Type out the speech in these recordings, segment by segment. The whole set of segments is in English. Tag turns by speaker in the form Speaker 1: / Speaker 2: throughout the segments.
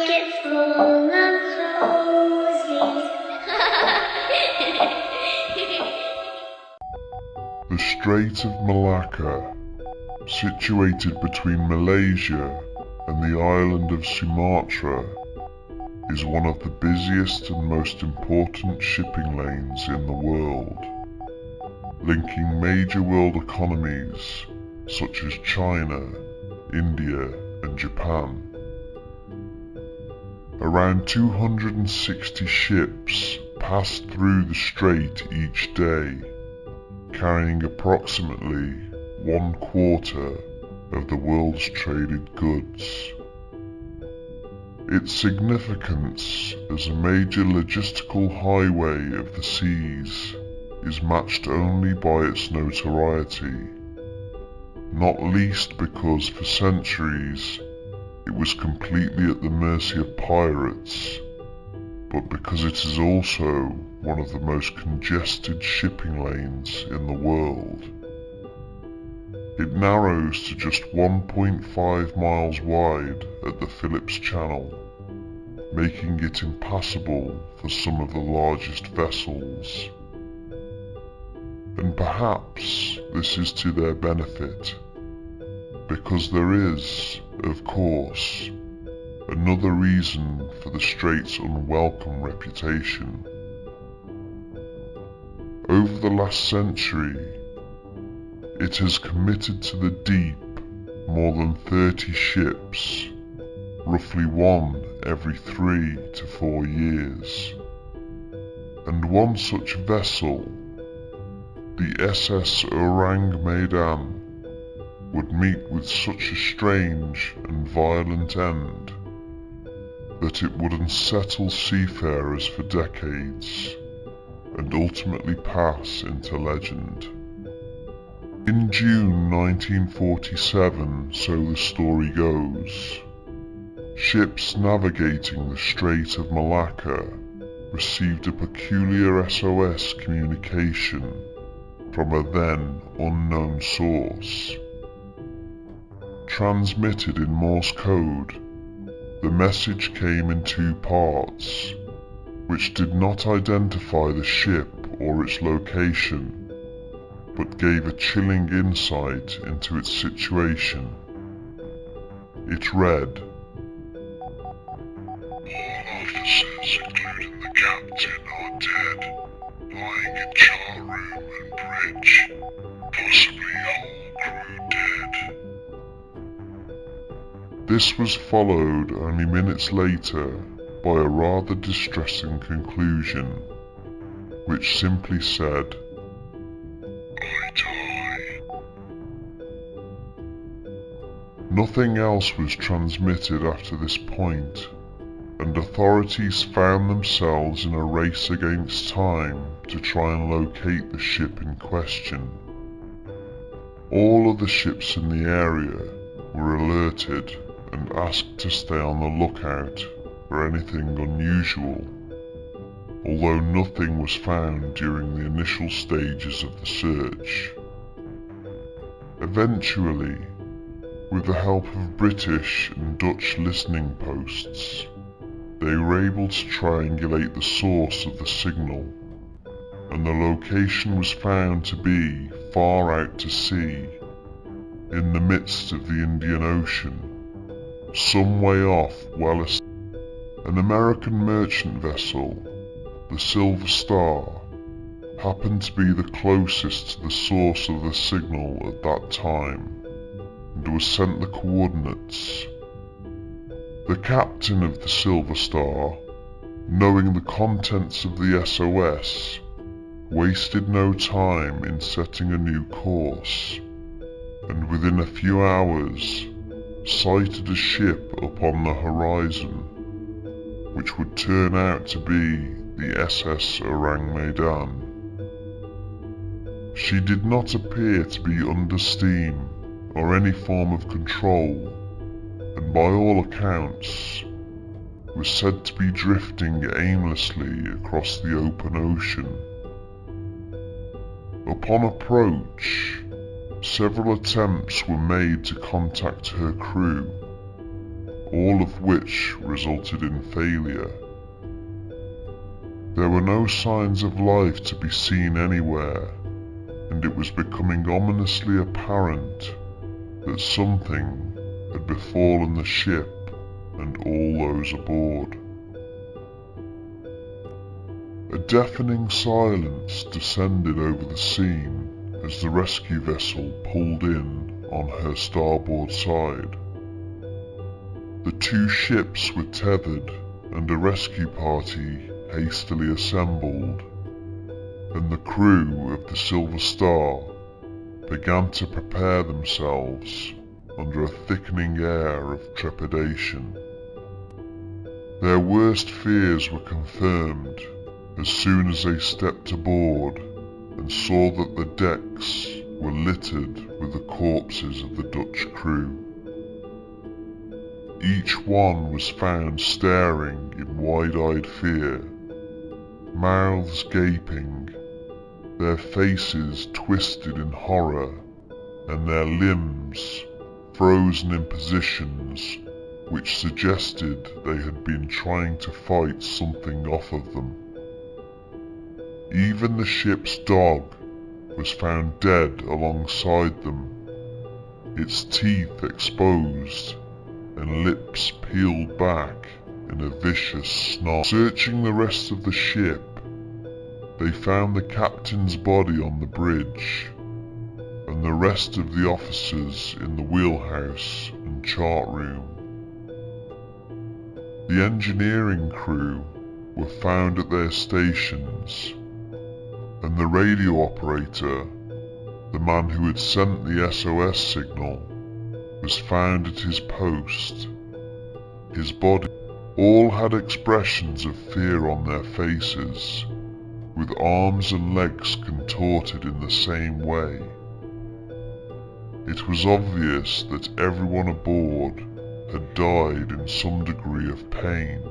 Speaker 1: basket full of roses.
Speaker 2: The Strait of Malacca, situated between Malaysia and the island of Sumatra, is one of the busiest and most important shipping lanes in the world, linking major world economies such as China, India and Japan. Around 260 ships pass through the strait each day, carrying approximately 1/4 of the world's traded goods. Its significance as a major logistical highway of the seas is matched only by its notoriety, not least because for centuries it was completely at the mercy of pirates, but because it is also one of the most congested shipping lanes in the world. It narrows to just 1.5 miles wide at the Phillips Channel, making it impassable for some of the largest vessels. And perhaps this is to their benefit, because there is, of course, another reason for the strait's unwelcome reputation. Over the last century, it has committed to the deep more than 30 ships, roughly one every 3 to 4 years. And one such vessel, the SS Ourang Medan, would meet with such a strange and violent end that it would unsettle seafarers for decades and ultimately pass into legend. In June 1947, so the story goes, ships navigating the Strait of Malacca received a peculiar SOS communication from a then unknown source. Transmitted in Morse code, the message came in 2 parts, which did not identify the ship or its location, but gave a chilling insight into its situation. It read, "All officers, including the captain, are dead, lying in chart room and bridge, possibly whole crew dead." This was followed only minutes later by a rather distressing conclusion, which simply said, "I die." Nothing else was transmitted after this point, and authorities found themselves in a race against time to try and locate the ship in question. All of the ships in the area were alerted and asked to stay on the lookout for anything unusual, although nothing was found during the initial stages of the search. Eventually, with the help of British and Dutch listening posts, they were able to triangulate the source of the signal, and the location was found to be far out to sea, in the midst of the Indian Ocean, some way off An American merchant vessel, the Silver Star, happened to be the closest to the source of the signal at that time, and was sent the coordinates. The captain of the Silver Star, knowing the contents of the SOS, wasted no time in setting a new course, and within a few hours sighted a ship upon the horizon, which would turn out to be the SS Ourang Medan. She did not appear to be under steam or any form of control, and by all accounts was said to be drifting aimlessly across the open ocean. Upon approach, several attempts were made to contact her crew, all of which resulted in failure. There were no signs of life to be seen anywhere, and it was becoming ominously apparent that something had befallen the ship and all those aboard. A deafening silence descended over the scene as the rescue vessel pulled in on her starboard side. The two ships were tethered and a rescue party hastily assembled, and the crew of the Silver Star began to prepare themselves under a thickening air of trepidation. Their worst fears were confirmed as soon as they stepped aboard and saw that the decks were littered with the corpses of the Dutch crew. Each one was found staring in wide-eyed fear, mouths gaping, their faces twisted in horror, and their limbs frozen in positions which suggested they had been trying to fight something off of them. Even the ship's dog was found dead alongside them, its teeth exposed and lips peeled back in a vicious snarl. Searching the rest of the ship, they found the captain's body on the bridge, and the rest of the officers in the wheelhouse and chart room. The engineering crew were found at their stations, and the radio operator, the man who had sent the SOS signal, was found at his post. His body. All had expressions of fear on their faces, with arms and legs contorted in the same way. It was obvious that everyone aboard had died in some degree of pain.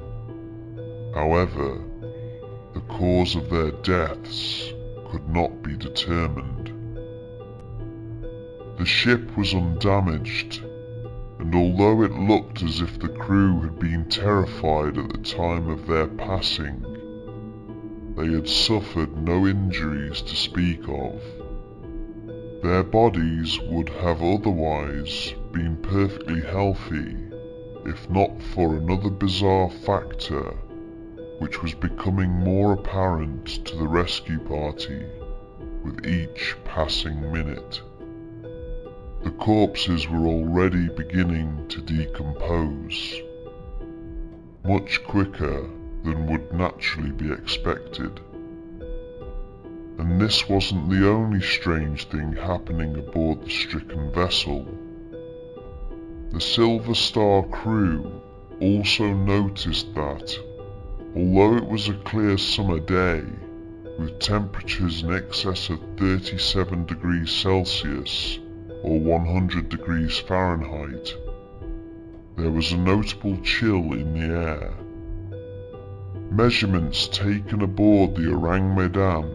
Speaker 2: However, the cause of their deaths could not be determined. The ship was undamaged, and although it looked as if the crew had been terrified at the time of their passing, they had suffered no injuries to speak of. Their bodies would have otherwise been perfectly healthy if not for another bizarre factor which was becoming more apparent to the rescue party with each passing minute. The corpses were already beginning to decompose, much quicker than would naturally be expected. And this wasn't the only strange thing happening aboard the stricken vessel. The Silver Star crew also noticed that, although it was a clear summer day, with temperatures in excess of 37 degrees Celsius or 100 degrees Fahrenheit, there was a notable chill in the air. Measurements taken aboard the Ourang Medan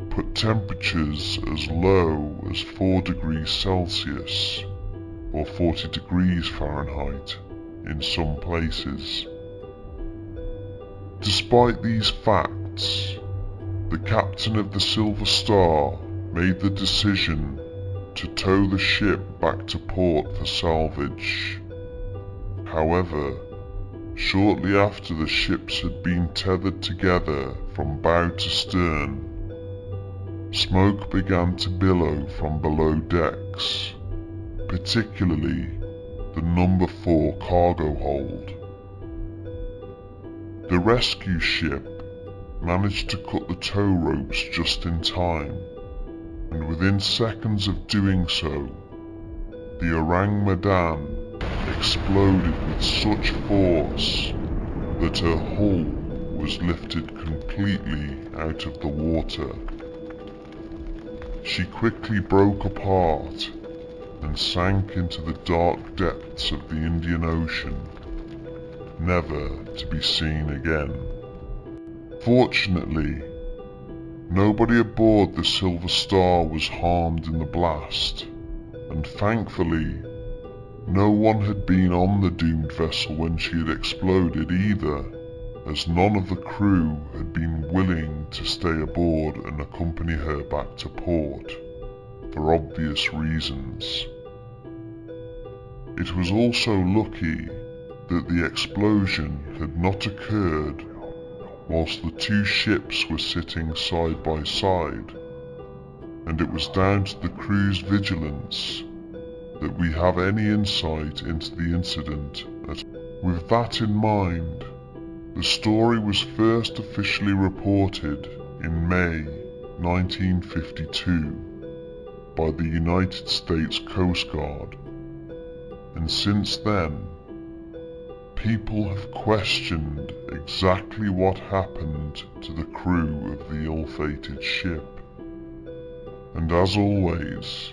Speaker 2: put temperatures as low as 4 degrees Celsius or 40 degrees Fahrenheit in some places. Despite these facts, the captain of the Silver Star made the decision to tow the ship back to port for salvage. However, shortly after the ships had been tethered together from bow to stern, smoke began to billow from below decks, particularly the number 4 cargo hold. The rescue ship managed to cut the tow ropes just in time, and within seconds of doing so, the Ourang Medan exploded with such force that her hull was lifted completely out of the water. She quickly broke apart and sank into the dark depths of the Indian Ocean, never to be seen again. Fortunately, nobody aboard the Silver Star was harmed in the blast, and thankfully, No one had been on the doomed vessel when she had exploded either, as none of the crew had been willing to stay aboard and accompany her back to port, for obvious reasons. It was also lucky that the explosion had not occurred whilst the two ships were sitting side by side, and it was down to the crew's vigilance that we have any insight into the incident. With that in mind, the story was first officially reported in May 1952 by the United States Coast Guard, and since then, people have questioned exactly what happened to the crew of the ill-fated ship. And as always,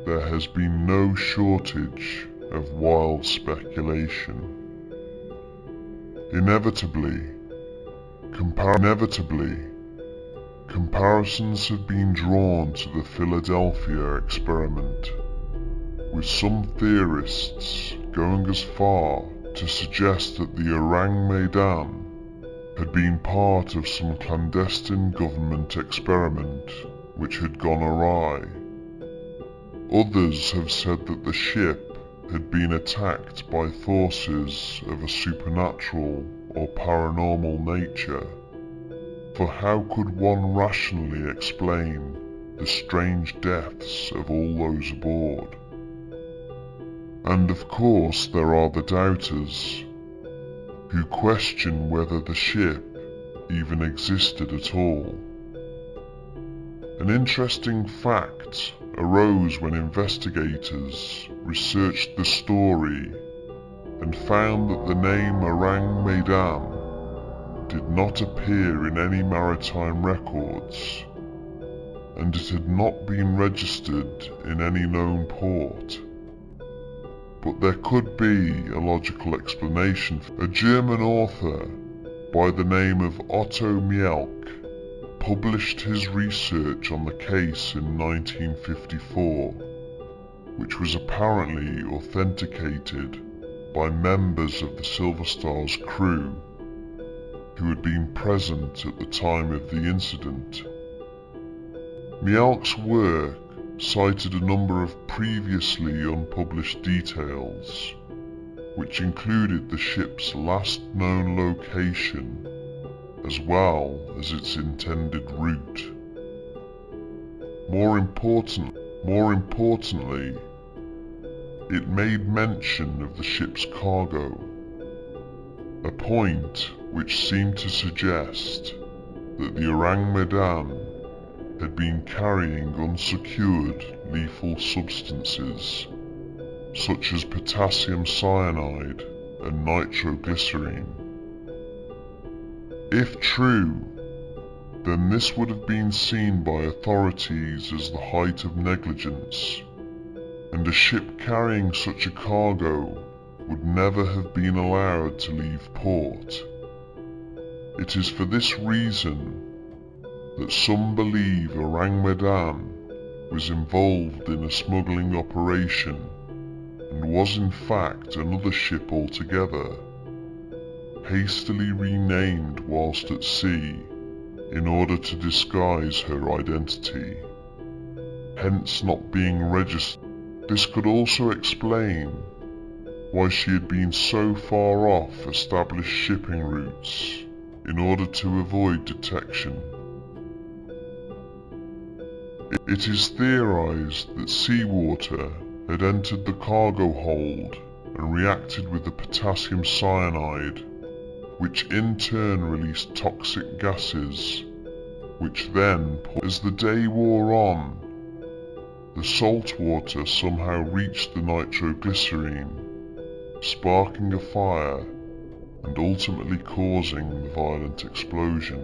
Speaker 2: there has been no shortage of wild speculation. Inevitably, comparisons have been drawn to the Philadelphia experiment, with some theorists going as far to suggest that the Ourang Medan had been part of some clandestine government experiment which had gone awry. Others have said that the ship had been attacked by forces of a supernatural or paranormal nature, for how could one rationally explain the strange deaths of all those aboard? And of course there are the doubters, who question whether the ship even existed at all. An interesting fact arose when investigators researched the story and found that the name Ourang Medan did not appear in any maritime records, and it had not been registered in any known port. But there could be a logical explanation. A German author by the name of Otto Mielck published his research on the case in 1954, which was apparently authenticated by members of the Silver Star's crew who had been present at the time of the incident. Mielck's work cited a number of previously unpublished details, which included the ship's last known location as well as its intended route. More importantly, it made mention of the ship's cargo, a point which seemed to suggest that the Ourang Medan had been carrying unsecured lethal substances such as potassium cyanide and nitroglycerine. If true, then this would have been seen by authorities as the height of negligence, and a ship carrying such a cargo would never have been allowed to leave port. It is for this reason that some believe Ourang Medan was involved in a smuggling operation and was in fact another ship altogether, hastily renamed whilst at sea in order to disguise her identity, hence not being registered. This could also explain why she had been so far off established shipping routes in order to avoid detection. It is theorized that seawater had entered the cargo hold and reacted with the potassium cyanide, which in turn released toxic gases, which then, as the day wore on, the salt water somehow reached the nitroglycerine, sparking a fire and ultimately causing the violent explosion.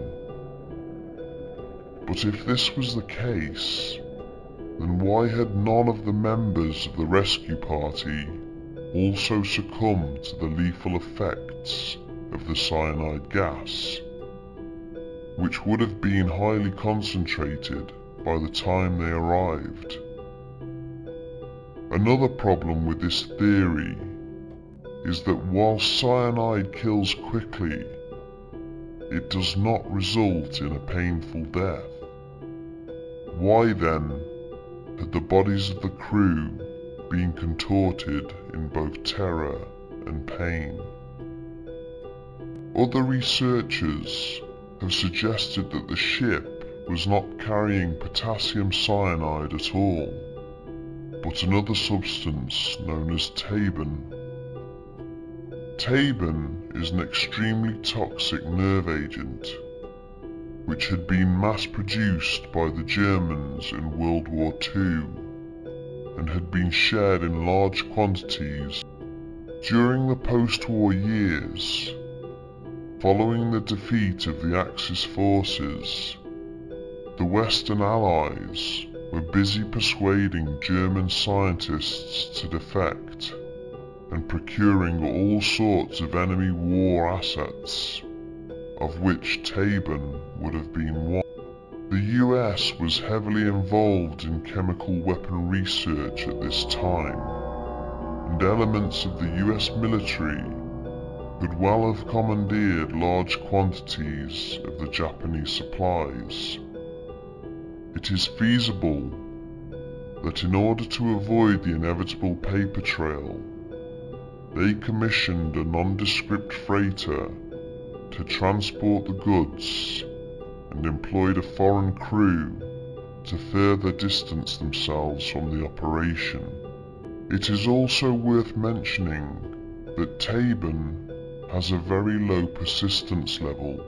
Speaker 2: But if this was the case, then why had none of the members of the rescue party also succumbed to the lethal effects of the cyanide gas, which would have been highly concentrated by the time they arrived? Another problem with this theory is that while cyanide kills quickly, it does not result in a painful death. Why then had the bodies of the crew been contorted in both terror and pain? Other researchers have suggested that the ship was not carrying potassium cyanide at all, but another substance known as tabun. Tabun is an extremely toxic nerve agent which had been mass-produced by the Germans in World War II and had been shared in large quantities during the post-war years. Following the defeat of the Axis forces, the Western Allies were busy persuading German scientists to defect and procuring all sorts of enemy war assets, of which tabun would have been one. The US was heavily involved in chemical weapon research at this time, and elements of the US military could well have commandeered large quantities of the Japanese supplies. It is feasible that in order to avoid the inevitable paper trail, they commissioned a nondescript freighter to transport the goods and employed a foreign crew to further distance themselves from the operation. It is also worth mentioning that tabun has a very low persistence level,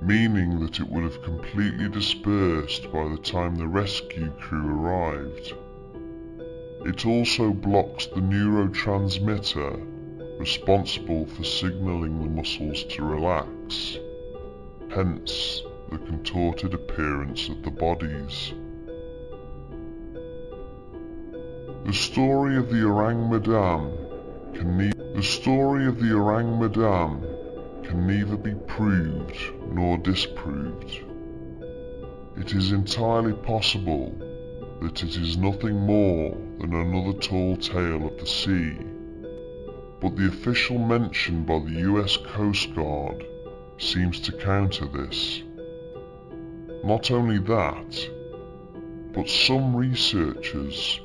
Speaker 2: meaning that it would have completely dispersed by the time the rescue crew arrived. It also blocks the neurotransmitter responsible for signaling the muscles to relax, hence the contorted appearance of the bodies. The story of the Ourang Medan can neither be proved nor disproved. It is entirely possible that it is nothing more than another tall tale of the sea, but the official mention by the US Coast Guard seems to counter this. Not only that, but some researchers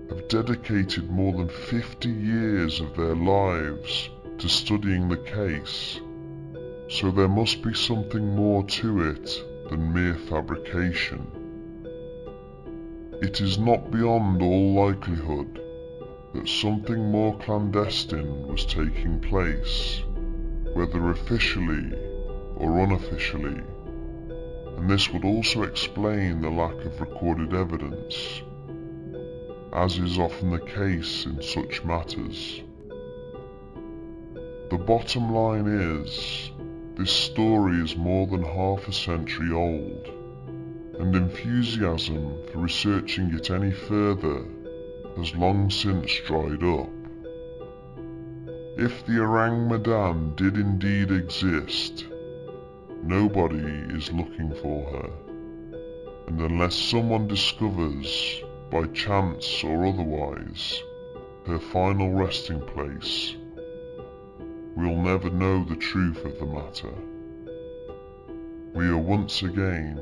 Speaker 2: have dedicated more than 50 years of their lives to studying the case, so there must be something more to it than mere fabrication. It is not beyond all likelihood that something more clandestine was taking place, whether officially or unofficially, and this would also explain the lack of recorded evidence, as is often the case in such matters. The bottom line is, this story is more than half a century old, and enthusiasm for researching it any further has long since dried up. If the Ourang Medan did indeed exist, nobody is looking for her, and unless someone discovers, by chance or otherwise, her final resting place, we'll never know the truth of the matter. We are once again